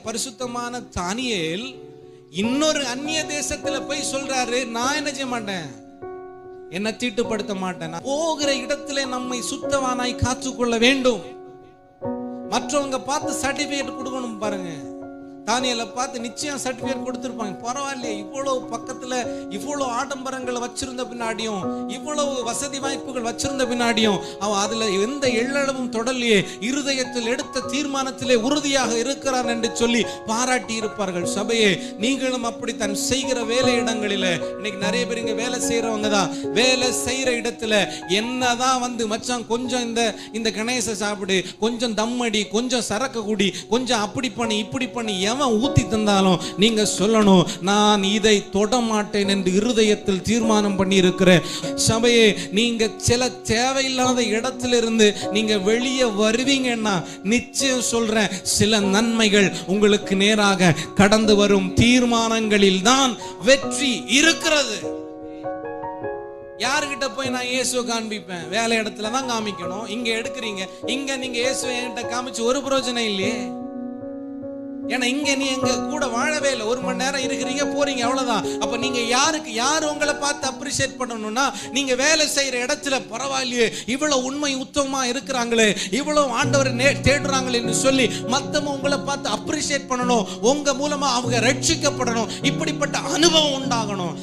பரிசுத்தமான தானியேல் இன்னொரு அந்நிய தேசத்துல போய் சொல்றாரு, நான் என்ன செய்ய மாட்டேன், என்ன தீட்டுப்படுத்த மாட்டேன், போகிற இடத்துல நம்மை சுத்தவானாய் காத்துக்கொள்ள வேண்டும். மற்றவங்க பார்த்து சர்டிபிகேட் கொடுக்கணும் பாருங்க. தானியேலை பார்த்து நிச்சயம் சர்டிபிகேட் கொடுத்துருப்பாங்க. பரவாயில்லையே, இவ்வளவு பக்கத்துல இவ்வளவு ஆடம்பரங்களை வச்சிருந்த பின்னாடியும், இவ்வளவு வசதி வாய்ப்புகள் வச்சிருந்த பின்னாடியும் அவன் அதுல எந்த எள்ளளவும் தொடலையே, இருதயத்தில் எடுத்த தீர்மானத்திலே உறுதியாக இருக்கிறார் என்று சொல்லி பாராட்டி இருப்பார்கள். சபையே, நீங்களும் அப்படி தன் செய்கிற வேலை இடங்களில, இன்னைக்கு நிறைய பேர் இங்க வேலை செய்யறவங்க தான், வேலை செய்யற இடத்துல என்னதான் மச்சான் கொஞ்சம் இந்த கணேச சாப்பிடு, கொஞ்சம் தம்மடி, கொஞ்சம் சரக்கு குடி, கொஞ்சம் அப்படி பண்ணி இப்படி பண்ணி எவன் ஊத்தி தந்தாலும் நீங்க சொல்லணும், நான் இதை தொட மாட்டேன் என்று இருதயத்தில் தீர்மானம் பண்ணி இருக்கிறேன். சபையே, நீங்க சில தேவையில்லாத இடத்துல இருந்து நீங்க வெளியே வருவீங்கன்னா நிச்சயம் சொல்றேன், சில நன்மைகள் உங்களுக்கு நேராக கடந்து வரும். தீர்மானங்களில் தான் வெற்றி இருக்கிறது. யாருகிட்ட போய் நான் இயேசுவை காண்பிப்பேன்? வேலை இடத்துல தான் காமிக்கணும். இங்க எடுக்கிறீங்க, இங்க நீங்க இயேசுவை என்கிட்ட காமிச்சு ஒரு பிரயோஜனம் இல்லையே. ஏன்னா இங்க நீ எங்க கூட வாழவே இல்லை, 1 மணி நேரம் இருக்கிறீங்க போறீங்க, அவ்வளவுதான். அப்ப நீங்க யாரு உங்களை பார்த்து அப்ரிஷியேட் பண்ணணும்னா, நீங்க வேலை செய்யற இடத்துல பரவாயில்லையே, இவ்வளவு உண்மை உத்தமமா இருக்கிறாங்களே, இவ்வளவு ஆண்டவரை தேடுறாங்களே என்று சொல்லி மத்தவங்க உங்களை பார்த்து அப்ரிஷியேட் பண்ணணும். உங்க மூலமா அவங்க ரட்சிக்கப்படணும். இப்படிப்பட்ட அனுபவம் உண்டாகணும்.